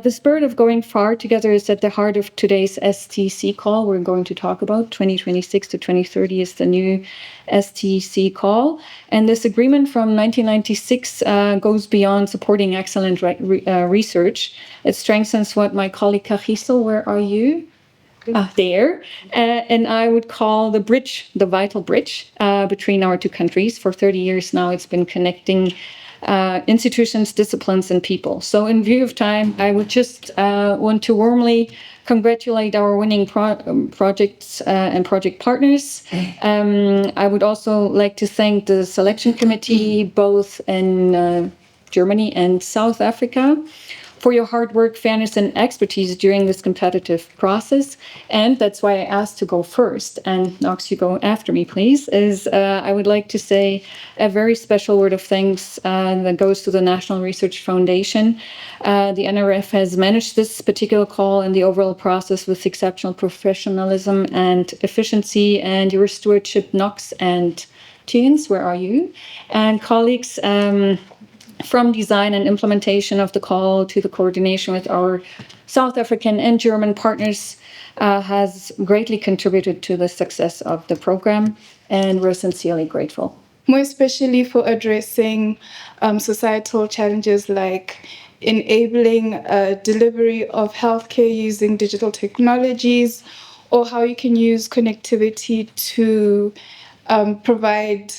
The spirit of going far together is at the heart of today's STC call. We're going to talk about 2026 to 2030 is the new STC call. And this agreement from 1996 goes beyond supporting excellent research. It strengthens what my colleague Kagiso, where are you? There. And I would call the bridge, the vital bridge between our two countries. For 30 years now, it's been connecting institutions, disciplines, and people. So in view of time, I would just want to warmly congratulate our winning projects and project partners. I would also like to thank the selection committee, both in Germany and South Africa, for your hard work, fairness, and expertise during this competitive process. And that's why I asked to go first. And Knox, you go after me, please. I would like to say a very special word of thanks that goes to the National Research Foundation. The NRF has managed this particular call and the overall process with exceptional professionalism and efficiency. And your stewardship, Knox and Tunes, where are you? And colleagues, from design and implementation of the call to the coordination with our South African and German partners has greatly contributed to the success of the program, and we're sincerely grateful. More especially for addressing societal challenges like enabling delivery of healthcare using digital technologies, or how you can use connectivity to provide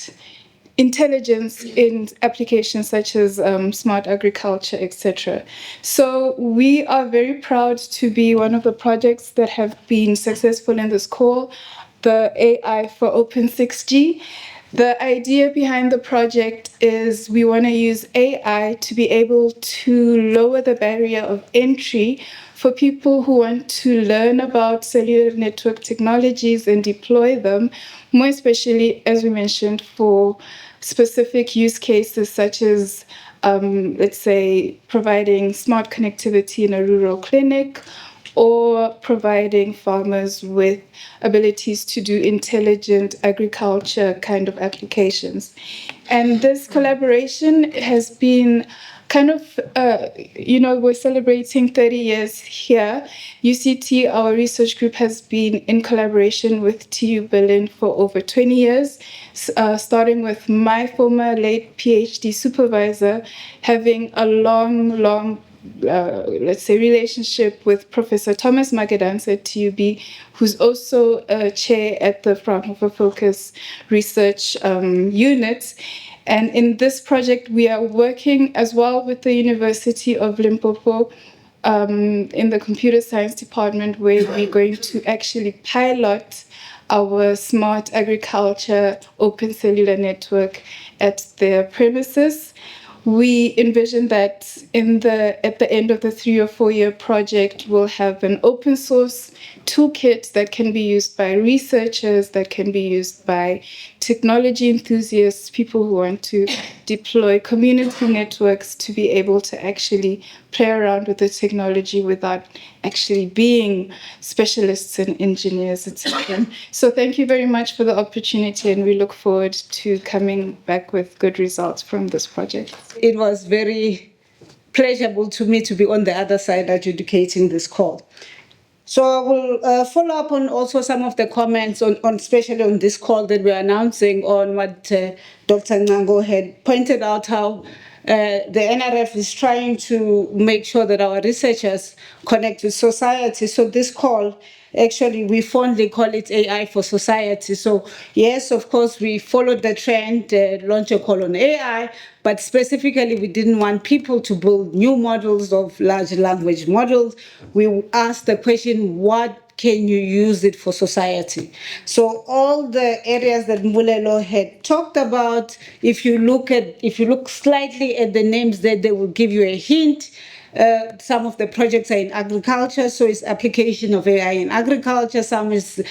intelligence in applications such as smart agriculture, etc. So we are very proud to be one of the projects that have been successful in this call, the AI for Open 6G. The idea behind the project is we want to use AI to be able to lower the barrier of entry for people who want to learn about cellular network technologies and deploy them, more especially, as we mentioned, for specific use cases such as, let's say, providing smart connectivity in a rural clinic, or providing farmers with abilities to do intelligent agriculture kind of applications. And this collaboration has been kind of, we're celebrating 30 years here. UCT, our research group, has been in collaboration with TU Berlin for over 20 years, starting with my former late PhD supervisor having a long let's say, relationship with Professor Thomas Magedanse at TUB, who's also a chair at the Fraunhofer Focus Research Unit. And in this project, we are working as well with the University of Limpopo in the computer science department, where we're going to actually pilot our smart agriculture open cellular network at their premises. We envision that at the end of the 3 or 4 year project, we'll have an open source toolkit that can be used by researchers, that can be used by technology enthusiasts, people who want to deploy community networks to be able to actually play around with the technology without actually being specialists and engineers, etc. So thank you very much for the opportunity, and we look forward to coming back with good results from this project. It was very pleasurable to me to be on the other side adjudicating this call. So I will follow up on also some of the comments on especially on this call that we're announcing, on what Dr. Ngango had pointed out, how the NRF is trying to make sure that our researchers connect with society. So this call, actually, we fondly call it AI for society. So yes, of course, we followed the trend, launch a call on AI, but specifically, we didn't want people to build new models of large language models. We asked the question, what can you use it for society? So all the areas that Mbulelo had talked about, if you look slightly at the names there, they will give you a hint. Some of the projects are in agriculture, so it's application of AI in agriculture. Some is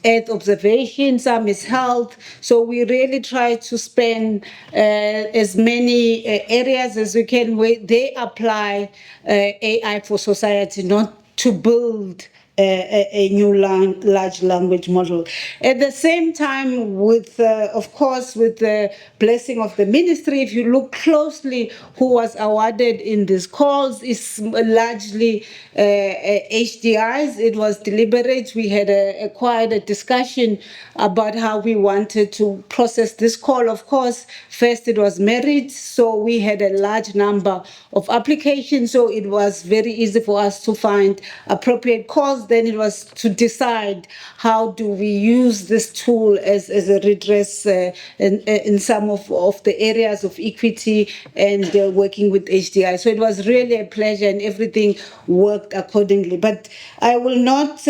earth observation, some is health. So we really try to spend as many areas as we can where they apply AI for society, not to build a new large language model. At the same time, with of course, with the blessing of the ministry, if you look closely, who was awarded in these calls is largely HDIs. It was deliberate. We had quite a discussion about how we wanted to process this call. Of course, first it was merit, so we had a large number of applications, so it was very easy for us to find appropriate calls. Then it was to decide how do we use this tool as a redress in some of the areas of equity and working with HDI. So it was really a pleasure, and everything worked accordingly. But I will not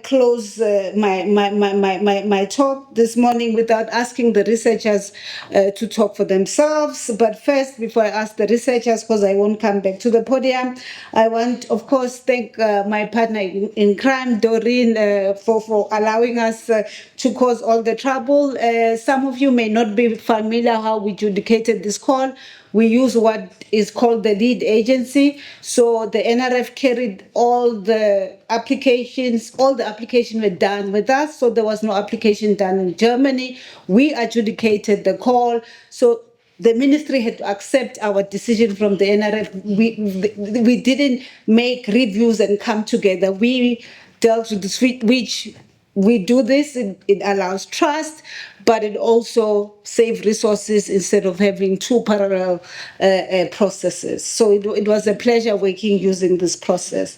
close my talk this morning without asking the researchers to talk for themselves. But first, before I ask the researchers, because I won't come back to the podium, I want, of course, thank my partner in crime, Doreen, for allowing us to cause all the trouble. Some of you may not be familiar how we adjudicated this call. We use what is called the lead agency. So the NRF carried all the applications were done with us. So there was no application done in Germany. We adjudicated the call. So the ministry had to accept our decision from the NRF. We didn't make reviews and come together. We dealt with this, which we do this, it allows trust, but it also saves resources instead of having two parallel processes. So it was a pleasure working using this process.